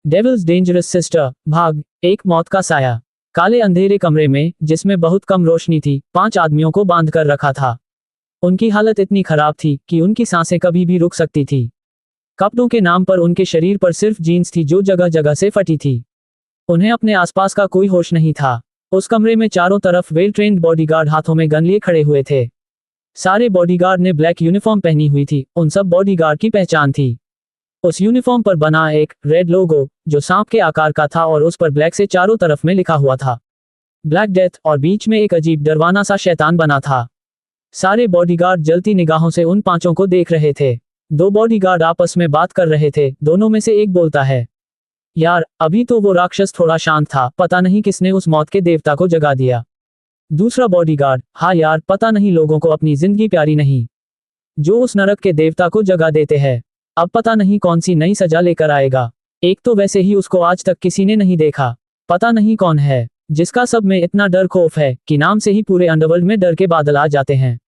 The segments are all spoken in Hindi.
डेविल्स डेंजरस सिस्टर भाग एक मौत का साया। काले अंधेरे कमरे में, जिसमें बहुत कम रोशनी थी, 5 आदमियों को बांध कर रखा था। उनकी हालत इतनी खराब थी कि उनकी सांसें कभी भी रुक सकती थी। कपड़ों के नाम पर उनके शरीर पर सिर्फ जीन्स थी जो जगह जगह से फटी थी। उन्हें अपने आसपास का कोई होश नहीं था। उस कमरे में चारों तरफ वेल ट्रेन्ड बॉडीगार्ड हाथों में गन लिए खड़े हुए थे। सारे बॉडीगार्ड ने ब्लैक यूनिफॉर्म पहनी हुई थी। उन सब बॉडीगार्ड की पहचान थी उस यूनिफॉर्म पर बना एक रेड लोगो, जो सांप के आकार का था और उस पर ब्लैक से चारों तरफ में लिखा हुआ था ब्लैक डेथ, और बीच में एक अजीब डरवाना सा शैतान बना था। सारे बॉडीगार्ड जलती निगाहों से उन 5 को देख रहे थे। 2 बॉडीगार्ड आपस में बात कर रहे थे। दोनों में से एक बोलता है, यार अभी तो वो राक्षस थोड़ा शांत था, पता नहीं किसने उस मौत के देवता को जगा दिया। दूसरा बॉडीगार्ड, हाँ यार पता नहीं लोगों को अपनी जिंदगी प्यारी नहीं, जो उस नरक के देवता को जगा देते हैं। अब पता नहीं कौन सी नई सजा लेकर आएगा। एक तो वैसे ही उसको आज तक किसी ने नहीं देखा। पता नहीं कौन है, जिसका सब में इतना डर खौफ है कि नाम से ही पूरे अंडरवर्ल्ड में डर के बादल आ जाते हैं।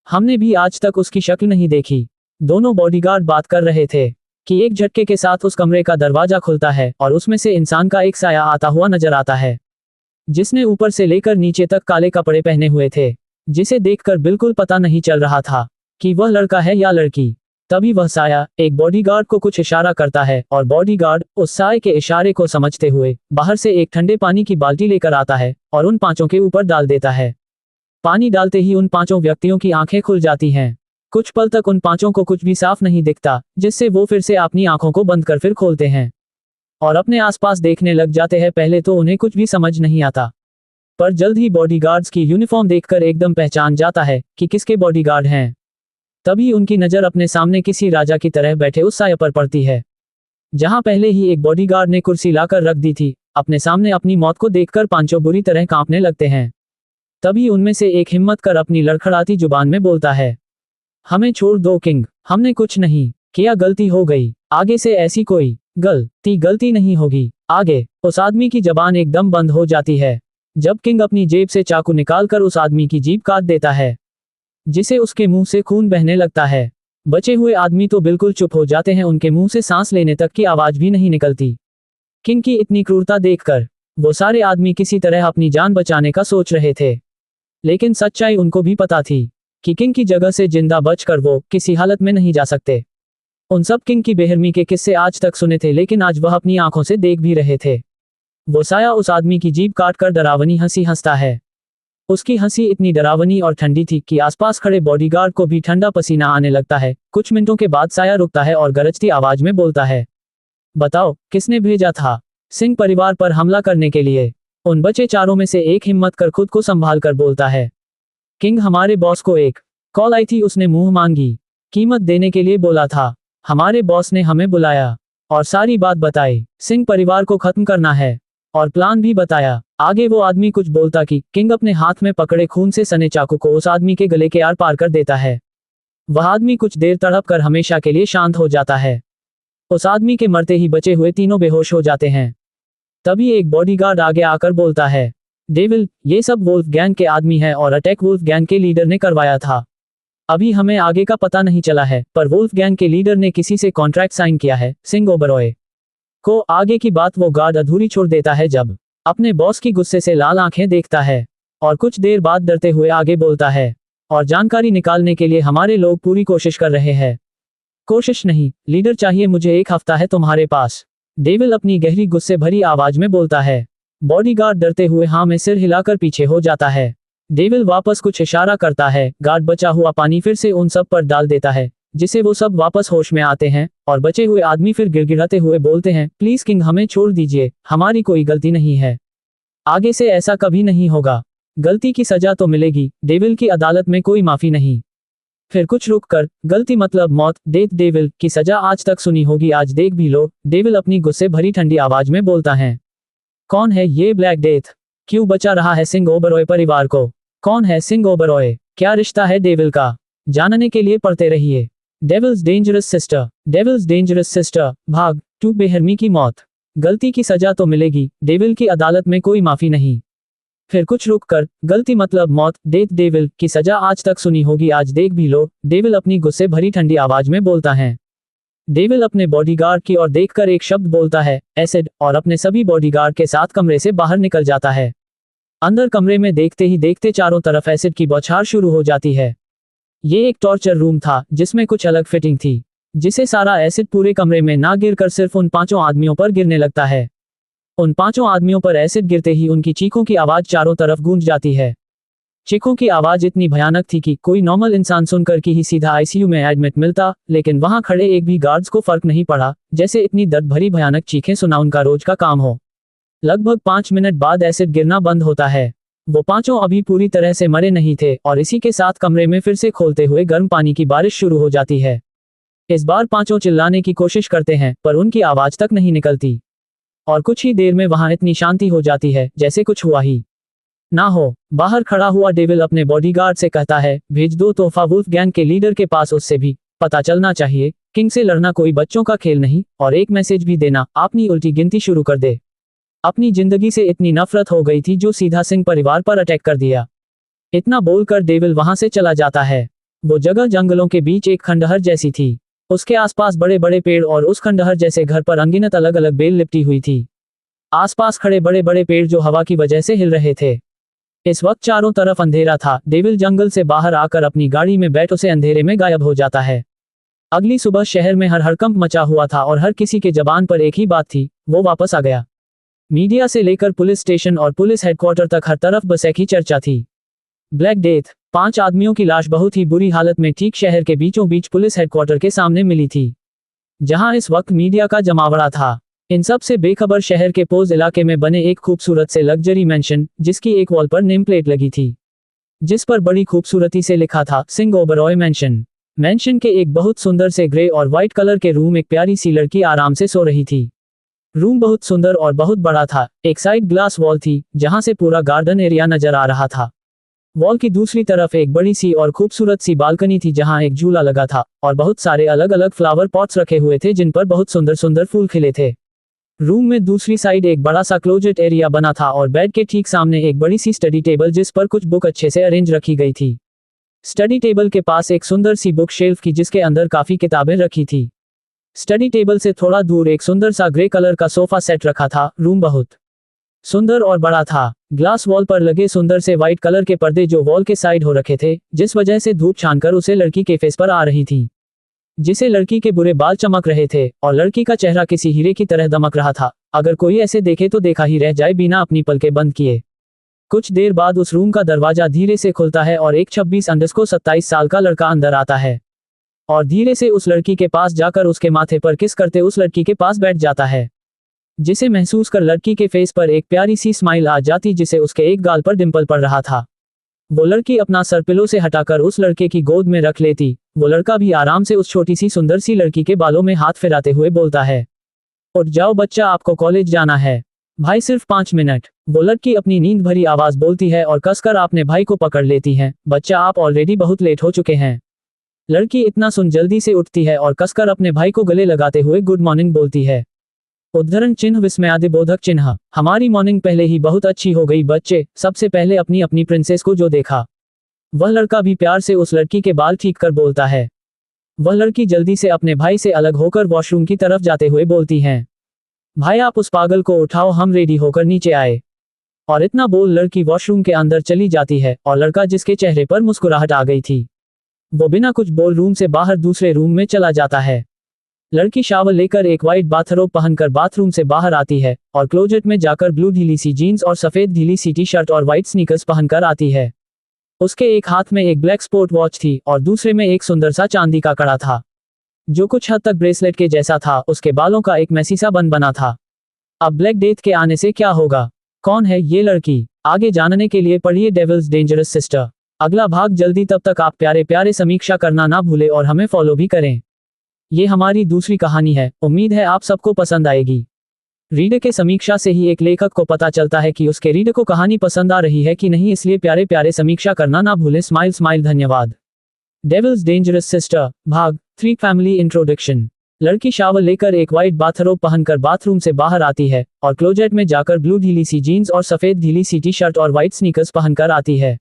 हमने भी आज तक उसकी शक्ल नहीं देखी। दोनों बॉडीगार्ड बात कर रहे थे कि एक झटके के साथ उस कमरे का दरवाजा खुलता है और उसमें से इंसान का एक साया आता हुआ नजर आता है, जिसने ऊपर से लेकर नीचे तक काले कपड़े पहने हुए थे, जिसे देखकर बिल्कुल पता नहीं चल रहा था कि वह लड़का है या लड़की। तभी वह साया एक बॉडीगार्ड को कुछ इशारा करता है और बॉडीगार्ड उस साये के इशारे को समझते हुए बाहर से एक ठंडे पानी की बाल्टी लेकर आता है और उन 5 के ऊपर डाल देता है। पानी डालते ही उन 5 व्यक्तियों की आंखें खुल जाती हैं। कुछ पल तक उन 5 को कुछ भी साफ नहीं दिखता, जिससे वो फिर से अपनी आंखों को बंद कर फिर खोलते हैं और अपने आसपास देखने लग जाते हैं। पहले तो उन्हें कुछ भी समझ नहीं आता, पर जल्द ही बॉडीगार्ड्स की यूनिफॉर्म देखकर एकदम पहचान जाता है कि किसके बॉडीगार्ड हैं। तभी उनकी नजर अपने सामने किसी राजा की तरह बैठे उस साये पर पड़ती है, जहां पहले ही एक बॉडीगार्ड ने कुर्सी लाकर रख दी थी। अपने सामने अपनी मौत को देखकर 5 बुरी तरह कांपने लगते हैं। तभी उनमें से एक हिम्मत कर अपनी लड़खड़ाती जुबान में बोलता है, हमें छोड़ दो किंग, हमने कुछ नहीं किया, गलती हो गई, आगे से ऐसी कोई गलती नहीं होगी। आगे उस आदमी की जबान एकदम बंद हो जाती है जब किंग अपनी जेब से चाकू निकालकर उस आदमी की जीभ काट देता है, जिसे उसके मुंह से खून बहने लगता है। बचे हुए आदमी तो बिल्कुल चुप हो जाते हैं, उनके मुंह से सांस लेने तक की आवाज भी नहीं निकलती। किंग की इतनी क्रूरता देखकर वो सारे आदमी किसी तरह अपनी जान बचाने का सोच रहे थे, लेकिन सच्चाई उनको भी पता थी कि किंग की जगह से जिंदा बचकर वो किसी हालत में नहीं जा सकते। उन सब किंग की बेरहमी के किस्से आज तक सुने थे, लेकिन आज वह अपनी आंखों से देख भी रहे थे। वो साया उस आदमी की जीभ काटकर डरावनी हंसी हंसता है। उसकी हंसी इतनी डरावनी और ठंडी थी कि आसपास खड़े बॉडीगार्ड को भी ठंडा पसीना आने लगता है। कुछ मिनटों के बाद साया रुकता है और गरजती आवाज में बोलता है, बताओ किसने भेजा था सिंह परिवार पर हमला करने के लिए। उन बचे 4 में से एक हिम्मत कर खुद को संभाल कर बोलता है, किंग हमारे बॉस को एक कॉल आई थी, उसने मुंह मांगी कीमत देने के लिए बोला था। हमारे बॉस ने हमें बुलाया और सारी बात बताई। सिंह परिवार को खत्म करना है और प्लान भी बताया। आगे वो आदमी कुछ बोलता कि किंग अपने हाथ में पकड़े खून से सने चाकू को उस आदमी के गले के आर पार कर देता है। वह आदमी कुछ देर तड़प कर हमेशा के लिए शांत हो जाता है। उस आदमी के मरते ही बचे हुए 3 बेहोश हो जाते हैं। तभी एक बॉडीगार्ड आगे आकर बोलता है, डेविल ये सब वुल्फ गैंग के आदमी है और अटैक वुल्फ गैंग के लीडर ने करवाया था। अभी हमें आगे का पता नहीं चला है, पर वुल्फ गैंग के लीडर ने किसी से कॉन्ट्रैक्ट साइन किया है सिंह ओबरॉय को। आगे की बात वो गार्ड अधूरी छोड़ देता है जब अपने बॉस की गुस्से से लाल आंखें देखता है और कुछ देर बाद डरते हुए आगे बोलता है, और जानकारी निकालने के लिए हमारे लोग पूरी कोशिश कर रहे हैं। कोशिश नहीं लीडर चाहिए मुझे, 1 हफ्ता है तुम्हारे पास, डेविल अपनी गहरी गुस्से भरी आवाज में बोलता है। बॉडीगार्ड डरते हुए हाँ में सिर हिलाकर पीछे हो जाता है। डेविल वापस कुछ इशारा करता है। गार्ड बचा हुआ पानी फिर से उन सब पर डाल देता है, जिसे वो सब वापस होश में आते हैं और बचे हुए आदमी फिर गिड़गिड़ाते हुए बोलते हैं, प्लीज किंग हमें छोड़ दीजिए, हमारी कोई गलती नहीं है, आगे से ऐसा कभी नहीं होगा, गलती की सजा तो मिलेगी, डेविल की अदालत में कोई माफी नहीं। फिर कुछ रुक कर, गलती मतलब मौत, डेथ डेविल की सजा आज तक सुनी होगी, आज देख भी लो, डेविल अपनी गुस्से भरी ठंडी आवाज में बोलता है। कौन है ये ब्लैक डेथ? क्यों बचा रहा है सिंह ओबरॉय परिवार को? कौन है सिंह ओबरॉय? क्या रिश्ता है डेविल का? जानने के लिए पढ़ते रहिए devil's dangerous sister. Devil's dangerous sister भाग 2 बेरहमी की मौत। गलती की सजा तो मिलेगी, डेविल की अदालत में कोई माफी नहीं। फिर कुछ रुक कर, गलती मतलब मौत, डेथ डेविल की सजा आज तक सुनी होगी, आज देख भी लो, डेविल अपनी गुस्से भरी ठंडी आवाज में बोलता है। डेविल अपने बॉडीगार्ड की ओर देखकर एक शब्द बोलता है, एसिड, और अपने सभी बॉडीगार्ड के साथ कमरे से बाहर निकल जाता है। अंदर कमरे में देखते ही देखते चारों तरफ एसिड की बौछार शुरू हो जाती है। ये एक टॉर्चर रूम था जिसमें कुछ अलग फिटिंग थी, जिसे सारा एसिड पूरे कमरे में ना गिरकर सिर्फ उन 5 आदमियों पर गिरने लगता है। उन 5 आदमियों पर एसिड गिरते ही उनकी चीखों की आवाज चारों तरफ गूंज जाती है। चीखों की आवाज इतनी भयानक थी कि कोई नॉर्मल इंसान सुनकर कि ही सीधा आईसीयू में एडमिट मिलता, लेकिन वहां खड़े एक भी गार्ड्स को फर्क नहीं पड़ा, जैसे इतनी दर्द भरी भयानक चीखें सुना उनका रोज का काम हो। लगभग 5 मिनट बाद एसिड गिरना बंद होता है। वो 5 अभी पूरी तरह से मरे नहीं थे और इसी के साथ कमरे में फिर से खोलते हुए गर्म पानी की बारिश शुरू हो जाती है। इस बार 5 चिल्लाने की कोशिश करते हैं पर उनकी आवाज तक नहीं निकलती और कुछ ही देर में वहां इतनी शांति हो जाती है जैसे कुछ हुआ ही ना हो। बाहर खड़ा हुआ डेविल अपने बॉडीगार्ड से कहता है, भेज दो तोहफा वुल्फ गैंग के लीडर के पास, उससे भी पता चलना चाहिए किंग से लड़ना कोई बच्चों का खेल नहीं, और एक मैसेज भी देना, अपनी उल्टी गिनती शुरू कर दे। अपनी जिंदगी से इतनी नफरत हो गई थी जो सीधा सिंह परिवार पर अटैक कर दिया। इतना बोलकर डेविल वहां से चला जाता है। वो जगह जंगलों के बीच एक खंडहर जैसी थी। उसके आसपास बड़े बड़े पेड़ और उस खंडहर जैसे घर पर अनगिनत अलग अलग बेल लिपटी हुई थी। आसपास खड़े बड़े बड़े पेड़ जो हवा की वजह से हिल रहे थे। इस वक्त चारों तरफ अंधेरा था। डेविल जंगल से बाहर आकर अपनी गाड़ी में बैठ उसे अंधेरे में गायब हो जाता है। अगली सुबह शहर में हड़कंप मचा हुआ था और हर किसी के जबान पर एक ही बात थी, वो वापस आ गया। मीडिया से लेकर पुलिस स्टेशन और पुलिस हेडक्वार्टर तक हर तरफ बस एक ही चर्चा थी, ब्लैक डेथ। 5 आदमियों की लाश बहुत ही बुरी हालत में ठीक शहर के बीचों बीच पुलिस हेडक्वार्टर के सामने मिली थी, जहां इस वक्त मीडिया का जमावड़ा था। इन सब से बेखबर शहर के पोज इलाके में बने एक खूबसूरत से लग्जरी मैंशन, जिसकी एक वॉल पर नेम प्लेट लगी थी, जिस पर बड़ी खूबसूरती से लिखा था, सिंह ओबरॉय मैंशन। मैंशन के एक बहुत सुंदर से ग्रे और व्हाइट कलर के रूम एक प्यारी सी लड़की आराम से सो रही थी। रूम बहुत सुंदर और बहुत बड़ा था। एक साइड ग्लास वॉल थी जहां से पूरा गार्डन एरिया नजर आ रहा था। वॉल की दूसरी तरफ एक बड़ी सी और खूबसूरत सी बालकनी थी जहां एक झूला लगा था और बहुत सारे अलग अलग फ्लावर पॉट्स रखे हुए थे जिन पर बहुत सुंदर सुंदर फूल खिले थे। रूम में दूसरी साइड एक बड़ा सा क्लोजेट एरिया बना था और बेड के ठीक सामने एक बड़ी सी स्टडी टेबल जिस पर कुछ बुक अच्छे से अरेंज रखी गई थी। स्टडी टेबल के पास एक सुंदर सी बुक शेल्फ की जिसके अंदर काफी किताबें रखी थी। स्टडी टेबल से थोड़ा दूर एक सुंदर सा ग्रे कलर का सोफा सेट रखा था। रूम बहुत सुंदर और बड़ा था। ग्लास वॉल पर लगे सुंदर से व्हाइट कलर के पर्दे जो वॉल के साइड हो रखे थे, जिस वजह से धूप छानकर उसे लड़की के फेस पर आ रही थी, जिसे लड़की के बुरे बाल चमक रहे थे और लड़की का चेहरा किसी हीरे की तरह दमक रहा था। अगर कोई ऐसे देखे तो देखा ही रह जाए बिना अपनी पलकें बंद किए। कुछ देर बाद उस रूम का दरवाजा धीरे से खुलता है और एक 26-27 साल का लड़का अंदर आता है और धीरे से उस लड़की के पास जाकर उसके माथे पर किस करते उस लड़की के पास बैठ जाता है, जिसे महसूस कर लड़की के फेस पर एक प्यारी सी स्माइल आ जाती जिसे उसके एक गाल पर डिंपल पड़ रहा था। वो लड़की अपना सर पिलो से हटाकर उस लड़के की गोद में रख लेती। वो लड़का भी आराम से उस छोटी सी सुंदर सी लड़की के बालों में हाथ फिराते हुए बोलता है, उठ जाओ बच्चा, आपको कॉलेज जाना है। भाई सिर्फ 5 मिनट। वो लड़की अपनी नींद भरी आवाज बोलती है और कसकर अपने भाई को पकड़ लेती है। बच्चा, आप ऑलरेडी बहुत लेट हो चुके हैं। लड़की इतना सुन जल्दी से उठती है और कसकर अपने भाई को गले लगाते हुए गुड मॉर्निंग बोलती है। उद्धरण चिन्ह विस्मयादिबोधक चिन्ह। हमारी मॉर्निंग पहले ही बहुत अच्छी हो गई बच्चे। सबसे पहले अपनी अपनी प्रिंसेस को जो देखा। वह लड़का भी प्यार से उस लड़की के बाल ठीक कर बोलता है। वह लड़की जल्दी से अपने भाई से अलग होकर वॉशरूम की तरफ जाते हुए बोलती हैं, भाई आप उस पागल को उठाओ, हम रेडी होकर नीचे आए। और इतना बोल लड़की वॉशरूम के अंदर चली जाती है और लड़का, जिसके चेहरे पर मुस्कुराहट आ गई थी, वो बिना कुछ बोल रूम से बाहर दूसरे रूम में चला जाता है। लड़की शावर लेकर एक व्हाइट बाथरोब पहनकर बाथरूम से बाहर आती है और क्लोजेट में जाकर ब्लू ढीली सी जीन्स और सफेद ढीली सी टी शर्ट और व्हाइट स्नीकर्स पहनकर आती है। उसके एक हाथ में एक ब्लैक स्पोर्ट वॉच थी और दूसरे में एक सुंदर सा चांदी का कड़ा था जो कुछ हद तक ब्रेसलेट के जैसा था। उसके बालों का एक मैसी सा बन बना था। अब ब्लैक डेथ के आने से क्या होगा? कौन है ये लड़की? आगे जानने के लिए पढ़िए डेविल्स डेंजरस सिस्टर अगला भाग जल्दी। तब तक आप प्यारे प्यारे समीक्षा करना ना भूले और हमें फॉलो भी करें। ये हमारी दूसरी कहानी है, उम्मीद है आप सबको पसंद आएगी। रीडर के समीक्षा से ही एक लेखक को पता चलता है कि उसके रीडर को कहानी पसंद आ रही है कि नहीं, इसलिए प्यारे प्यारे समीक्षा करना ना भूलें। Smile smile. धन्यवाद। डेविल्स डेंजरस सिस्टर भाग 3 फैमिली इंट्रोडक्शन। लड़की शावर लेकर एक व्हाइट बाथरोब पहनकर बाथरूम से बाहर आती है और क्लोजेट में जाकर ब्लू ढीली सी जीन्स और सफेद ढीली सी टी शर्ट और व्हाइट स्नीकर्स पहनकर आती है।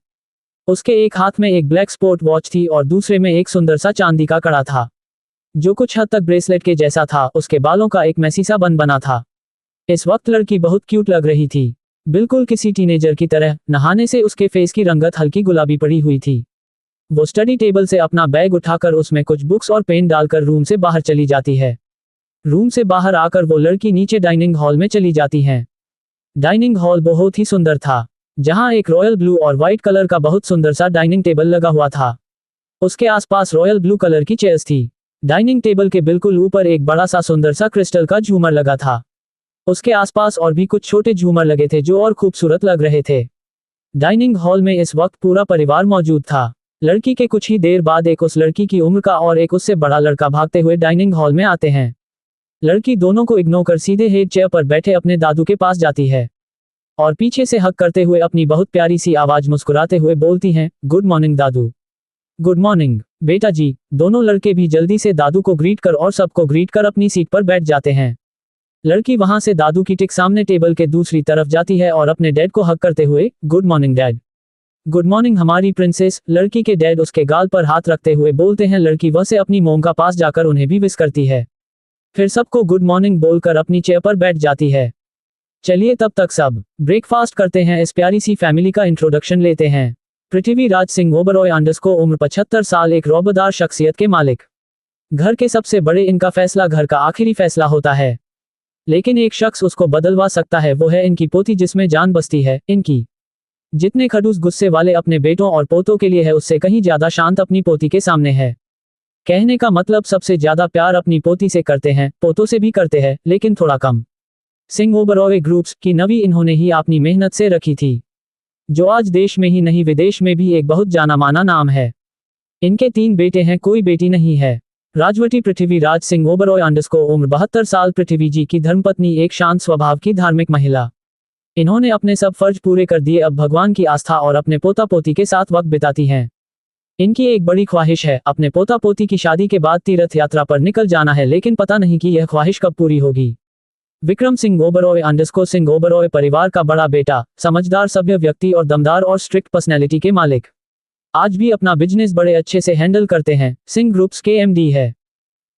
उसके एक हाथ में एक ब्लैक स्पोर्ट वॉच थी और दूसरे में एक सुंदर सा चांदी का कड़ा था जो कुछ हद तक ब्रेसलेट के जैसा था। उसके बालों का एक मैसी सा बन बना था। इस वक्त लड़की बहुत क्यूट लग रही थी, बिल्कुल किसी टीनेजर की तरह। नहाने से उसके फेस की रंगत हल्की गुलाबी पड़ी हुई थी। वो स्टडी टेबल से अपना बैग उठाकर उसमें कुछ बुक्स और पेन डालकर रूम से बाहर चली जाती है। रूम से बाहर आकर वो लड़की नीचे डाइनिंग हॉल में चली जाती है। डाइनिंग हॉल बहुत ही सुंदर था, जहां एक रॉयल ब्लू और व्हाइट कलर का बहुत सुंदर सा डाइनिंग टेबल लगा हुआ था। उसके आसपास रॉयल ब्लू कलर की चेयर्स थी। डाइनिंग टेबल के बिल्कुल ऊपर एक बड़ा सा सुंदर सा क्रिस्टल का झूमर लगा था। उसके आसपास और भी कुछ छोटे झूमर लगे थे जो और खूबसूरत लग रहे थे। डाइनिंग हॉल में इस वक्त पूरा परिवार मौजूद था। लड़की के कुछ ही देर बाद एक उस लड़की की उम्र का और एक उससे बड़ा लड़का भागते हुए डाइनिंग हॉल में आते हैं। लड़की दोनों को इग्नोर कर सीधे हेड चेयर पर बैठे अपने दादू के पास जाती है और पीछे से हक करते हुए अपनी बहुत प्यारी सी आवाज मुस्कुराते हुए बोलती हैं, गुड मॉर्निंग दादू। गुड मॉर्निंग बेटा जी। दोनों लड़के भी जल्दी से दादू को ग्रीट कर और सबको ग्रीट कर अपनी सीट पर बैठ जाते हैं। लड़की वहां से दादू की ठीक सामने टेबल के दूसरी तरफ जाती है और अपने डैड को हक करते हुए, good morning dad. Good morning हमारी प्रिंसेस। लड़की के डैड उसके गाल पर हाथ रखते हुए बोलते हैं। लड़की वह से अपनी मोम का पास जाकर उन्हें भी विश करती है, फिर सबको गुड मॉर्निंग बोलकर अपनी चेयर पर बैठ जाती है। चलिए तब तक सब ब्रेकफास्ट करते हैं। इस प्यारी सी फैमिली का इंट्रोडक्शन लेते हैं। पृथ्वीराज सिंह ओबरॉय अंडरस्को उम्र 75 साल, एक रौबदार शख्सियत के मालिक। घर के सबसे बड़े। इनका फैसला घर का आखिरी फैसला होता है, लेकिन एक शख्स उसको बदलवा सकता है, वो है इनकी पोती जिसमें जान बसती है। इनकी जितने खड़ूस गुस्से वाले अपने बेटों और पोतों के लिए है, उससे कहीं ज्यादा शांत अपनी पोती के सामने है। कहने का मतलब सबसे ज्यादा प्यार अपनी पोती से करते हैं, पोतों से भी करते हैं, लेकिन थोड़ा कम। सिंह ओबरॉय ग्रुप्स की नवी इन्होंने ही अपनी मेहनत से रखी थी, जो आज देश में ही नहीं विदेश में भी एक बहुत जाना माना नाम है। इनके 3 बेटे हैं, कोई बेटी नहीं है। राजवटी पृथ्वीराज सिंह ओबरॉय अंडरस्को उम्र 72 साल, पृथ्वी जी की धर्मपत्नी, एक शांत स्वभाव की धार्मिक महिला। इन्होंने अपने सब फर्ज पूरे कर दिए, अब भगवान की आस्था और अपने पोता पोती के साथ वक्त बिताती हैं। इनकी एक बड़ी ख्वाहिश है, अपने पोता पोती की शादी के बाद तीर्थ यात्रा पर निकल जाना है, लेकिन पता नहीं कि यह ख्वाहिश कब पूरी होगी। विक्रम सिंह ओबरॉय अंडरस्को सिंह ओबरॉय परिवार का बड़ा बेटा, समझदार, सभ्य व्यक्ति और दमदार और स्ट्रिक्ट पर्सनैलिटी के मालिक। आज भी अपना बिजनेस बड़े अच्छे से हैंडल करते हैं। सिंह ग्रुप्स के एमडी है।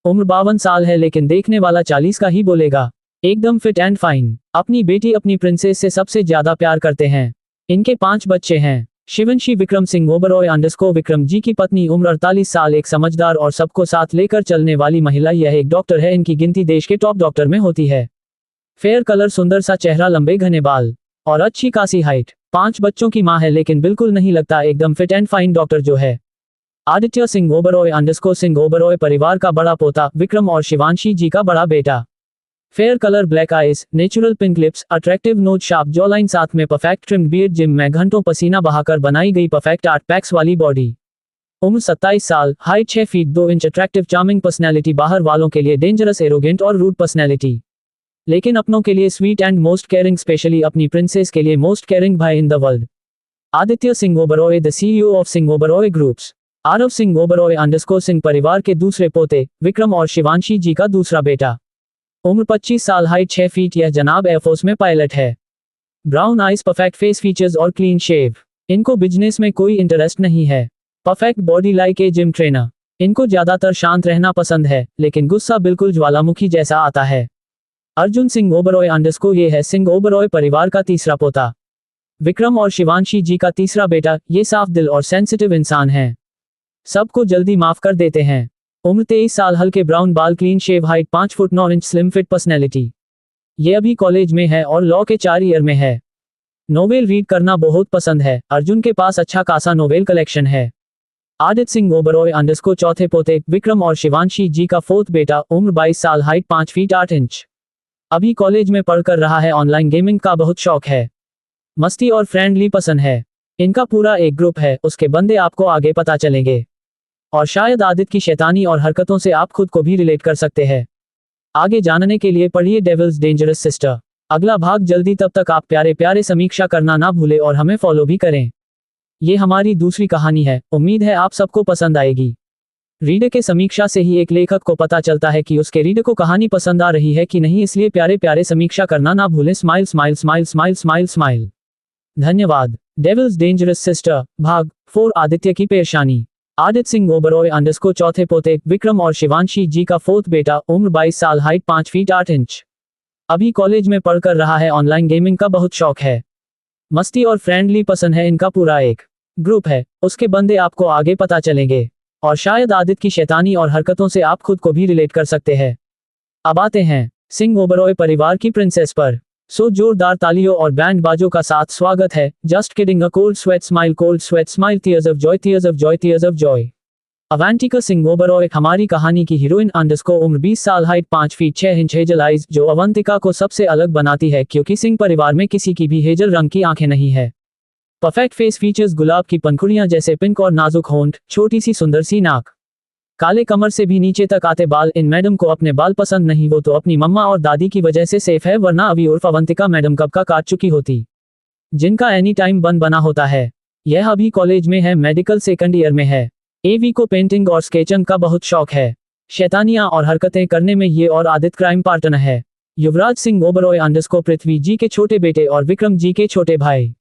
उम्र 52 साल है, लेकिन देखने वाला 40 का ही बोलेगा। एकदम फिट एंड फाइन। अपनी बेटी अपनी प्रिंसेस से सबसे ज्यादा प्यार करते हैं। इनके 5 बच्चे हैं। शिवंशी विक्रम सिंह ओबरॉय अंडरस्को विक्रम जी की पत्नी, उम्र 48 साल, एक समझदार और सबको साथ लेकर चलने वाली महिला। यह एक डॉक्टर है, इनकी गिनती देश के टॉप डॉक्टर में होती है। फेयर कलर, सुंदर सा चेहरा, लंबे घने बाल और अच्छी खासी हाइट। 5 बच्चों की माँ है, लेकिन बिल्कुल नहीं लगता, एकदम फिट एंड फाइन डॉक्टर जो है। आदित्य सिंह ओबरॉय अंडरस्को सिंह ओबरॉय परिवार का बड़ा पोता, विक्रम और शिवांशी जी का बड़ा बेटा। Fair colour, black eyes, natural pink lips, attractive nose, sharp jaw line, साथ में परफेक्ट ट्रिम्ड बियर्ड, जिम में घंटों पसीना बहाकर बनाई गई परफेक्ट 8 पैक्स वाली बॉडी। उम्र 27 साल, height 6 feet 2 inch, attractive charming personality, बाहर वालों के लिए डेंजरस, एरोगेंट और रूड पर्सनैलिटी, लेकिन अपनों के लिए sweet and most caring, specially अपनी प्रिंसेस के लिए मोस्ट केयरिंग भाई in the world. Aditya Singh Oberoi the CEO of Singh Oberoi groups. Aarav Singh Oberoi अंडरस्को Singh परिवार के दूसरे पोते, विक्रम और शिवांशी जी का दूसरा बेटा। उम्र 25 साल, हाइट 6 फीट, यह जनाब एयरफोर्स में पायलट है। Brown eyes, perfect face features और क्लीन शेव। इनको बिजनेस में कोई इंटरेस्ट नहीं है। Perfect body like a gym trainer. इनको ज्यादातर शांत रहना पसंद है, लेकिन गुस्सा बिल्कुल ज्वालामुखी जैसा आता है। अर्जुन सिंह ओबरॉय अंडरस्को ये है सिंह ओबरॉय परिवार का तीसरा पोता। विक्रम और शिवांशी जी का तीसरा बेटा। ये साफ दिल और सेंसिटिव इंसान हैं, सबको जल्दी माफ कर देते हैं। उम्र 23 साल, हल्के ब्राउन बाल, clean shave, height 5 foot 9 inch, slim fit personality. ये अभी कॉलेज में है और लॉ के 4 ईयर में है। नोवेल रीड करना बहुत पसंद है। अर्जुन के पास अच्छा खासा नोवेल कलेक्शन है। आदित्य सिंह ओबरॉय अंडरस्को चौथे पोते, विक्रम और शिवांशी जी का 4th बेटा। उम्र 22 साल, हाइट 5 फीट 8 इंच। अभी कॉलेज में पढ़ कर रहा है। ऑनलाइन गेमिंग का बहुत शौक है। मस्ती और फ्रेंडली पसंद है। इनका पूरा एक ग्रुप है, उसके बंदे आपको आगे पता चलेंगे। और शायद आदित्य की शैतानी और हरकतों से आप खुद को भी रिलेट कर सकते हैं। आगे जानने के लिए पढ़िए डेविल्स डेंजरस सिस्टर। अगला भाग जल्दी। तब तक आप प्यारे प्यारे समीक्षा करना ना भूले और हमें फॉलो भी करें। ये हमारी दूसरी कहानी है, उम्मीद है आप सबको पसंद आएगी। रीडर के समीक्षा से ही एक लेखक को पता चलता है कि उसके रीडर को कहानी पसंद आ रही है कि नहीं, इसलिए प्यारे प्यारे समीक्षा करना ना भूलें। Smile smile smile smile smile smile. धन्यवाद। डेविल्स डेंजरस सिस्टर भाग 4, आदित्य की परेशानी। आदित्य सिंह ओबरॉय अंडरस्कोर चौथे पोते विक्रम और शिवांशी जी का फोर्थ बेटा, उम्र 22 साल, हाइट 5 फीट 8 इंच। अभी कॉलेज में पढ़कर रहा है, ऑनलाइन गेमिंग का बहुत शौक है। मस्ती और फ्रेंडली पसंद है, इनका पूरा एक ग्रुप है। उसके बंदे आपको आगे पता चलेंगे और शायद आदित्य की शैतानी और हरकतों से आप खुद को भी रिलेट कर सकते हैं। अब आते हैं सिंह ओबरॉय परिवार की प्रिंसेस पर। सो जोरदार तालियों और बैंड बाजों का साथ स्वागत है। Just kidding, a cold sweat smile, tears of Joy, tears of Joy, tears of Joy. Avantika Singh Oberoi हमारी कहानी की हीरोइन अंडरस्कोर उम्र 20 साल, height 5 feet 6 inch, hazel eyes, जो अवंतिका को सबसे अलग बनाती है क्योंकि सिंह परिवार में किसी की भी हेजल रंग की आंखें नहीं है। परफेक्ट फेस फीचर्स, गुलाब की पंखुड़ियां जैसे पिंक और नाजुक होंठ, छोटी सी सुंदर सी नाक, काले कमर से भी नीचे तक आते बाल। इन मैडम को अपने बाल पसंद नहीं, वो तो अपनी मम्मा और दादी की वजह से सेफ है, वरना अभी उर्फ अवंतिका मैडम कब का काट चुकी होती, जिनका एनी टाइम बन बना होता है। यह अभी कॉलेज में है, मेडिकल सेकंड ईयर में है। एवी को पेंटिंग और स्केचिंग का बहुत शौक है। शैतानियां और हरकतें करने में ये और आदित्य क्राइम पार्टनर है। युवराज सिंह ओबरॉय अंडरस्कोर पृथ्वी जी के छोटे बेटे और विक्रम जी के छोटे भाई,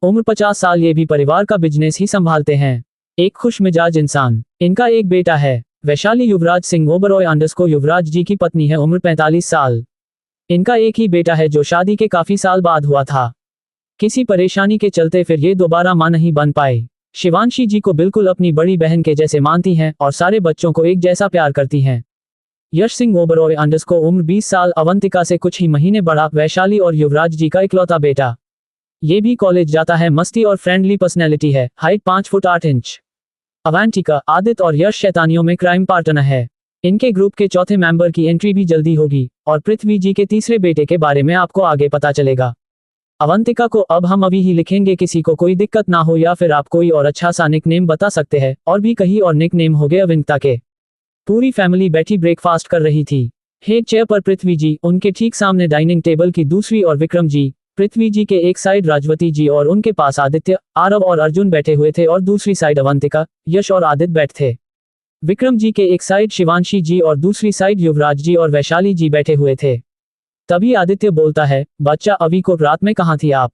उम्र 50 साल, ये भी परिवार का बिजनेस ही संभालते हैं। एक खुश मिजाज इंसान। इनका एक बेटा है, वैशाली। युवराज सिंह ओबरॉय अंडरस्कोर युवराज जी की पत्नी है, उम्र 45 साल। इनका एक ही बेटा है जो शादी के काफी साल बाद हुआ था। किसी परेशानी के चलते फिर ये दोबारा मां नहीं बन पाए। शिवांशी जी को बिल्कुल अपनी बड़ी बहन के जैसे मानती हैं और सारे बच्चों को एक जैसा प्यार करती हैं। यश सिंह ओबरॉय अंडरस्कोर उम्र 20 साल, अवंतिका से कुछ ही महीने बड़ा, वैशाली और युवराज जी का इकलौता बेटा। ये भी कॉलेज जाता है, मस्ती और फ्रेंडली पर्सनैलिटी है, height 5 foot 8 inch. Avantika, Aditya और यश शैतानियों में क्राइम पार्टनर है। इनके ग्रुप के चौथे मेंबर की एंट्री भी जल्दी होगी और पृथ्वी जी के तीसरे बेटे के बारे में आपको आगे पता चलेगा। अवंतिका को अब हम अभी ही लिखेंगे, किसी को कोई दिक्कत ना हो, या फिर आप कोई और अच्छा सा निक नेम बता सकते हैं। और भी कहीं और निक नेम हो गए अवंतिका के। पूरी फैमिली बैठी ब्रेकफास्ट कर रही थी। हेड चेयर पर पृथ्वी जी, उनके ठीक सामने डाइनिंग टेबल की दूसरी और विक्रम जी, पृथ्वी जी के एक साइड राजवती जी और उनके पास आदित्य, आरव और अर्जुन बैठे हुए थे और दूसरी साइड अवंतिका, यश और आदित्य बैठे थे। विक्रम जी के एक साइड शिवांशी जी और दूसरी साइड युवराज जी और वैशाली जी बैठे हुए थे। तभी आदित्य बोलता है, बच्चा अभी को रात में कहाँ थी आप?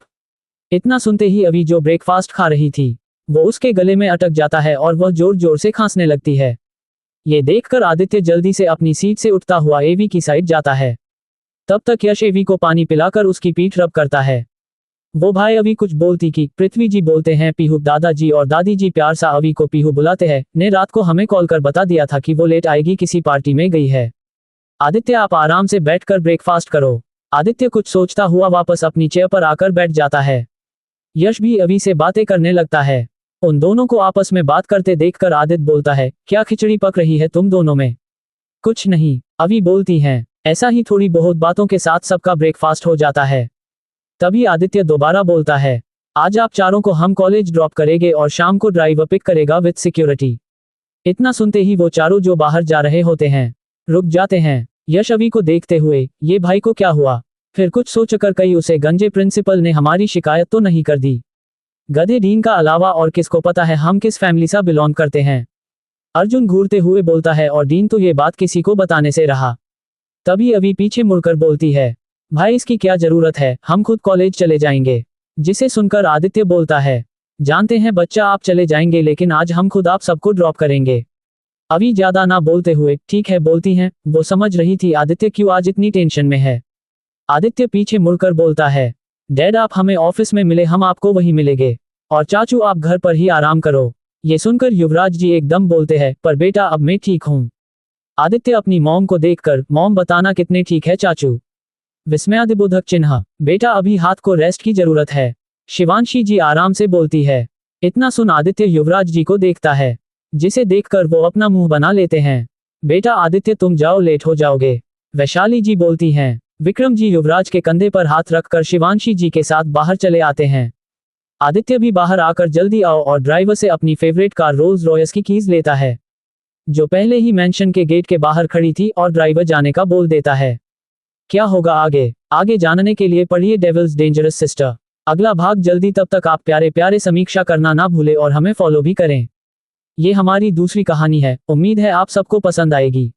इतना सुनते ही अभी जो ब्रेकफास्ट खा रही थी वो उसके गले में अटक जाता है और वह जोर जोर से खांसने लगती है। ये देखकर आदित्य जल्दी से अपनी सीट से उठता हुआ एवी की साइड जाता है। तब तक यश एवी को पानी पिलाकर उसकी पीठ रब करता है। वो भाई अभी कुछ बोलती कि पृथ्वी जी बोलते हैं पीहू, दादाजी और दादी जी प्यार सा अवी को पीहू बुलाते हैं, ने रात को हमें कॉल कर बता दिया था कि वो लेट आएगी, किसी पार्टी में गई है। आदित्य आप आराम से बैठकर ब्रेकफास्ट करो। आदित्य कुछ सोचता हुआ वापस अपनी चेयर पर आकर बैठ जाता है। यश भी अभी से बातें करने लगता है। उन दोनों को आपस में बात करते देखकर आदित्य बोलता है, क्या खिचड़ी पक रही है तुम दोनों में? कुछ नहीं, अभी बोलती हैं। ऐसा ही थोड़ी बहुत बातों के साथ सबका ब्रेकफास्ट हो जाता है। तभी आदित्य दोबारा बोलता है, आज आप चारों को हम कॉलेज ड्रॉप करेंगे और शाम को ड्राइव पिक करेगा विद सिक्योरिटी। इतना सुनते ही वो चारों जो बाहर जा रहे होते हैं रुक जाते हैं। यश अभी को देखते हुए, ये भाई को क्या हुआ? फिर कुछ सोचकर कई उसे, गंजे प्रिंसिपल ने हमारी शिकायत तो नहीं कर दी? गधे डीन का अलावा और किसको पता है हम किस फैमिली से बिलोंग करते हैं? अर्जुन घूरते हुए बोलता है, और डीन तो ये बात किसी को बताने से रहा। तभी अभी पीछे मुड़कर बोलती है, भाई इसकी क्या जरूरत है, हम खुद कॉलेज चले जाएंगे। जिसे सुनकर आदित्य बोलता है, जानते हैं बच्चा आप चले जाएंगे, लेकिन आज हम खुद आप सबको ड्रॉप करेंगे। अभी ज्यादा ना बोलते हुए, ठीक है बोलती हैं। वो समझ रही थी आदित्य क्यों आज इतनी टेंशन में है। आदित्य पीछे मुड़कर बोलता है, डैड आप हमें ऑफिस में मिले, हम आपको वहीं मिलेंगे, और चाचू आप घर पर ही आराम करो। ये सुनकर युवराज जी एकदम बोलते हैं, पर बेटा अब मैं ठीक हूँ। आदित्य अपनी मॉम को देखकर, मॉम बताना कितने ठीक है चाचू? विस्मयादिबोधक चिन्ह, बेटा अभी हाथ को रेस्ट की जरूरत है। शिवांशी जी आराम से बोलती है। इतना सुन आदित्य युवराज जी को देखता है, जिसे देखकर वो अपना मुंह बना लेते हैं। बेटा आदित्य तुम जाओ, लेट हो जाओगे। वैशाली जी बोलती हैं। विक्रम जी युवराज के कंधे पर हाथ रखकर शिवांशी जी के साथ बाहर चले आते हैं। आदित्य भी बाहर आकर जल्दी आओ और ड्राइवर से अपनी फेवरेट कार रोल्स रॉयस की कीज लेता है, जो पहले ही मेंशन के गेट के बाहर खड़ी थी, और ड्राइवर जाने का बोल देता है। क्या होगा आगे जानने के लिए पढ़िए डेविल्स डेंजरस सिस्टर अगला भाग जल्दी। तब तक आप प्यारे प्यारे समीक्षा करना ना भूले और हमें फॉलो भी करें। ये हमारी दूसरी कहानी है, उम्मीद है आप सबको पसंद आएगी।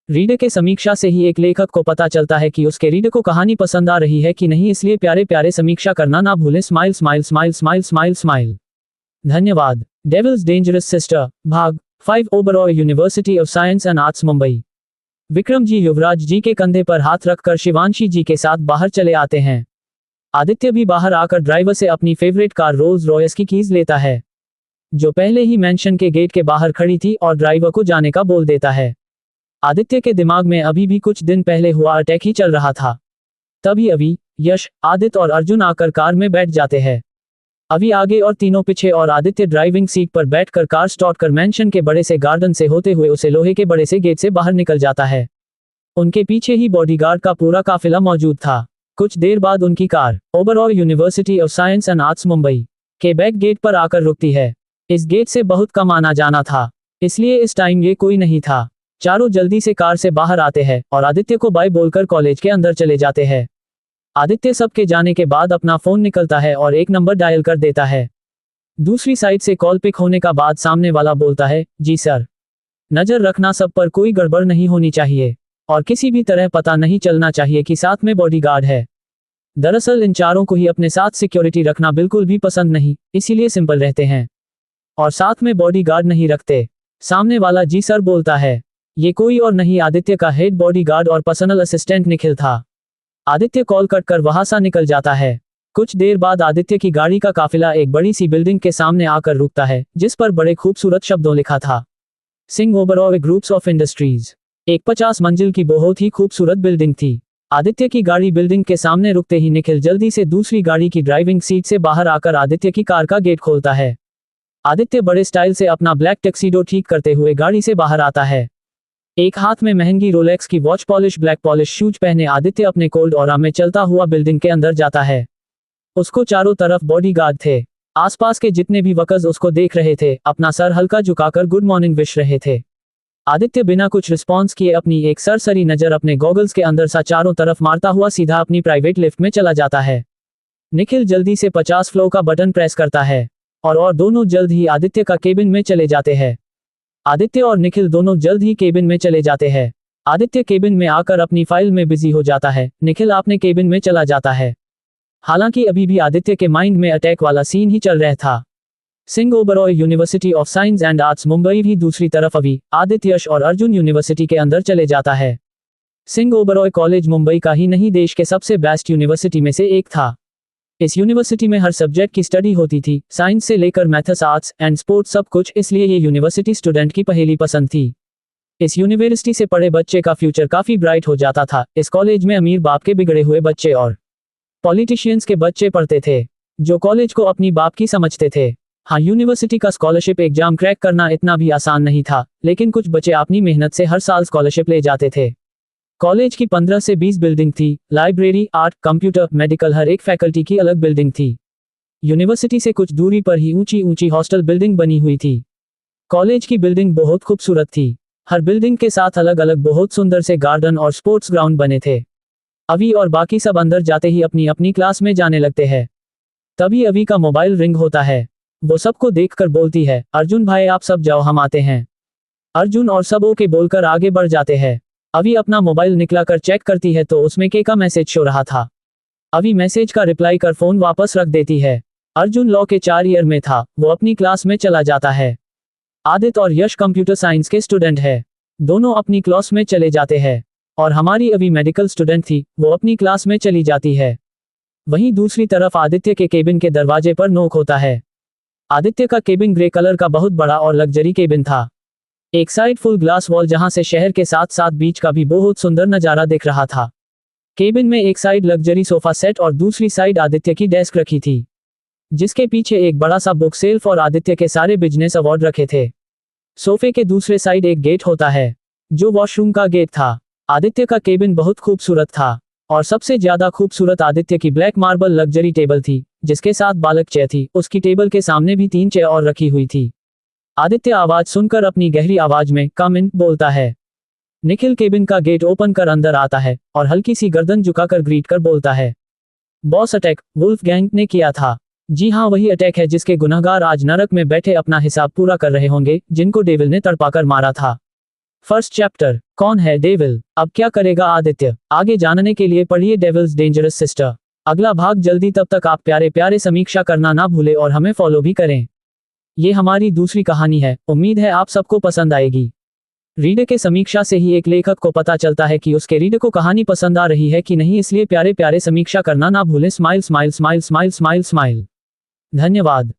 रीडर के समीक्षा से ही एक लेखक को पता चलता है कि उसके रीडर को कहानी पसंद आ रही है कि नहीं, इसलिए प्यारे प्यारे समीक्षा करना ना भूलें। Smile smile smile smile smile smile. धन्यवाद। डेविल्स डेंजरस सिस्टर भाग 5 Oberoi university of science and arts Mumbai. Vikram ji Yuvraj ji के कंधे पर हाथ रखकर शिवांशी जी के साथ बाहर चले आते हैं। आदित्य भी बाहर आकर ड्राइवर से अपनी फेवरेट कार रोल्स रॉयस की कीज लेता है, जो पहले ही मेंशन के गेट के बाहर खड़ी थी, और ड्राइवर को जाने का बोल देता है। आदित्य के दिमाग में अभी भी कुछ दिन पहले हुआ अटैक ही चल रहा था। तभी अभी, यश, आदित्य और अर्जुन आकर कार में बैठ जाते हैं। अभी आगे और तीनों पीछे, और आदित्य ड्राइविंग सीट पर बैठकर कार स्टार्ट कर मेंशन के बड़े से गार्डन से होते हुए उसे लोहे के बड़े से गेट से बाहर निकल जाता है। उनके पीछे ही बॉडीगार्ड का पूरा काफिला मौजूद था। कुछ देर बाद उनकी car Oberoi university of science and arts Mumbai के बैक गेट पर आकर रुकती है। इस गेट से बहुत कम आना जाना था, इसलिए इस टाइम ये कोई नहीं था। चारों जल्दी से कार से बाहर आते हैं और आदित्य को बाय बोलकर कॉलेज के अंदर चले जाते हैं। आदित्य सबके जाने के बाद अपना फोन निकलता है और एक नंबर डायल कर देता है। दूसरी साइड से कॉल पिक होने का बाद सामने वाला बोलता है, जी सर, नजर रखना सब पर, कोई गड़बड़ नहीं होनी चाहिए और किसी भी तरह पता नहीं चलना चाहिए कि साथ में बॉडीगार्ड है। दरअसल इन चारों को ही अपने साथ सिक्योरिटी रखना बिल्कुल भी पसंद नहीं, इसीलिए सिंपल रहते हैं और साथ में बॉडीगार्ड नहीं रखते। सामने वाला जी सर बोलता है। ये कोई और नहीं, आदित्य का हेड बॉडीगार्ड और पर्सनल असिस्टेंट निखिल था। आदित्य कॉल कट कर वहां सा निकल जाता है। कुछ देर बाद आदित्य की गाड़ी का काफिला एक बड़ी सी बिल्डिंग के सामने आकर रुकता है, जिस पर बड़े खूबसूरत शब्दों लिखा था, Singh Oberoi groups of industries. एक 50 मंजिल की बहुत ही खूबसूरत बिल्डिंग थी। आदित्य की गाड़ी बिल्डिंग के सामने रुकते ही निखिल जल्दी से दूसरी गाड़ी की ड्राइविंग सीट से बाहर आकर आदित्य की कार का गेट खोलता है। आदित्य बड़े स्टाइल से अपना ब्लैक टैक्सीडो ठीक करते हुए गाड़ी से बाहर आता है। एक हाथ में महंगी रोलेक्स की watch, polish black polish shoes पहने आदित्य अपने कोल्ड ऑरा में चलता हुआ बिल्डिंग के अंदर जाता है। उसको चारों तरफ बॉडीगार्ड थे। आसपास के जितने भी वर्कर्स उसको देख रहे थे अपना सर हल्का झुकाकर गुड मॉर्निंग विश रहे थे। आदित्य बिना कुछ रिस्पॉन्स किए अपनी एक सरसरी नजर अपने गॉगल्स के अंदर सा चारों तरफ मारता हुआ सीधा अपनी प्राइवेट लिफ्ट में चला जाता है। निखिल जल्दी से 50 फ्लोर का बटन प्रेस करता है और दोनों जल्द ही आदित्य का केबिन में चले जाते हैं। आदित्य और निखिल दोनों जल्द ही केबिन में चले जाते हैं। आदित्य केबिन में आकर अपनी फाइल में बिजी हो जाता है। निखिल अपने केबिन में चला जाता है। हालांकि अभी भी आदित्य के माइंड में अटैक वाला सीन ही चल रहा था। Singh Oberoi university of science and arts Mumbai भी दूसरी तरफ अभी आदित्य, यश और अर्जुन यूनिवर्सिटी के अंदर चले जाता है। सिंह ओबरॉय कॉलेज मुंबई का ही नहीं, देश के सबसे बेस्ट यूनिवर्सिटी में से एक था। इस यूनिवर्सिटी में हर सब्जेक्ट की स्टडी होती थी, साइंस से लेकर मैथ्स, आर्ट्स एंड स्पोर्ट्स सब कुछ, इसलिए ये यूनिवर्सिटी स्टूडेंट की पहली पसंद थी। इस यूनिवर्सिटी से पढ़े बच्चे का फ्यूचर काफी ब्राइट हो जाता था। इस कॉलेज में अमीर बाप के बिगड़े हुए बच्चे और पॉलिटिशियंस के बच्चे पढ़ते थे, जो कॉलेज को अपनी बाप की समझते थे। हाँ, यूनिवर्सिटी का स्कॉलरशिप एग्जाम क्रैक करना इतना भी आसान नहीं था, लेकिन कुछ बच्चे अपनी मेहनत से हर साल स्कॉलरशिप ले जाते थे। कॉलेज की 15 से 20 बिल्डिंग थी। लाइब्रेरी, आर्ट, कंप्यूटर, मेडिकल, हर एक फैकल्टी की अलग बिल्डिंग थी। यूनिवर्सिटी से कुछ दूरी पर ही ऊंची ऊंची हॉस्टल बिल्डिंग बनी हुई थी। कॉलेज की बिल्डिंग बहुत खूबसूरत थी। हर बिल्डिंग के साथ अलग अलग बहुत सुंदर से गार्डन और स्पोर्ट्स ग्राउंड बने थे। अभी और बाकी सब अंदर जाते ही अपनी अपनी क्लास में जाने लगते हैं। तभी अभी का मोबाइल रिंग होता है। वो सबको देखकर बोलती है, अर्जुन भाई आप सब जाओ, हम आते हैं। अर्जुन और सब ओके बोलकर आगे बढ़ जाते हैं। अभी अपना मोबाइल निकला कर चेक करती है तो उसमें के का मैसेज शो रहा था। अभी मैसेज का रिप्लाई कर फोन वापस रख देती है। अर्जुन लॉ के 4 ईयर में था, वो अपनी क्लास में चला जाता है। आदित्य और यश कंप्यूटर साइंस के स्टूडेंट है, दोनों अपनी क्लास में चले जाते हैं। और हमारी अभी मेडिकल स्टूडेंट थी, वो अपनी क्लास में चली जाती है। वहीं दूसरी तरफ आदित्य के केबिन के दरवाजे पर नॉक होता है। आदित्य का केबिन ग्रे कलर का बहुत बड़ा और लग्जरी केबिन था। एक साइड फुल ग्लास वॉल, जहां से शहर के साथ साथ बीच का भी बहुत सुंदर नजारा दिख रहा था। केबिन में एक साइड लग्जरी सोफा सेट और दूसरी साइड आदित्य की डेस्क रखी थी, जिसके पीछे एक बड़ा सा बुक सेल्फ और आदित्य के सारे बिजनेस अवार्ड रखे थे। सोफे के दूसरे साइड एक गेट होता है, जो वॉशरूम का गेट था। आदित्य का केबिन बहुत खूबसूरत था और सबसे ज्यादा खूबसूरत आदित्य की ब्लैक मार्बल लग्जरी टेबल थी, जिसके साथ बालक चेयर थी। उसकी टेबल के सामने भी 3 चेयर और रखी हुई थी। आदित्य आवाज सुनकर अपनी गहरी आवाज में कम इन बोलता है। निखिल केबिन का गेट ओपन कर अंदर आता है और हल्की सी गर्दन झुकाकर ग्रीट कर बोलता है, बॉस अटैक वुल्फ गैंग ने किया था। जी हाँ, वही अटैक है जिसके गुनहगार आज नरक में बैठे अपना हिसाब पूरा कर रहे होंगे, जिनको डेविल ने तड़पाकर मारा था। फर्स्ट चैप्टर, कौन है डेविल, अब क्या करेगा आदित्य, आगे जानने के लिए पढ़िए डेविल्स डेंजरस सिस्टर। अगला भाग जल्दी, तब तक आप प्यारे प्यारे समीक्षा करना ना भूले और हमें फॉलो भी करें। ये हमारी दूसरी कहानी है। उम्मीद है आप सबको पसंद आएगी। रीडर के समीक्षा से ही एक लेखक को पता चलता है कि उसके रीडर को कहानी पसंद आ रही है कि नहीं, इसलिए प्यारे प्यारे समीक्षा करना ना भूलें। Smile smile smile smile smile smile. धन्यवाद।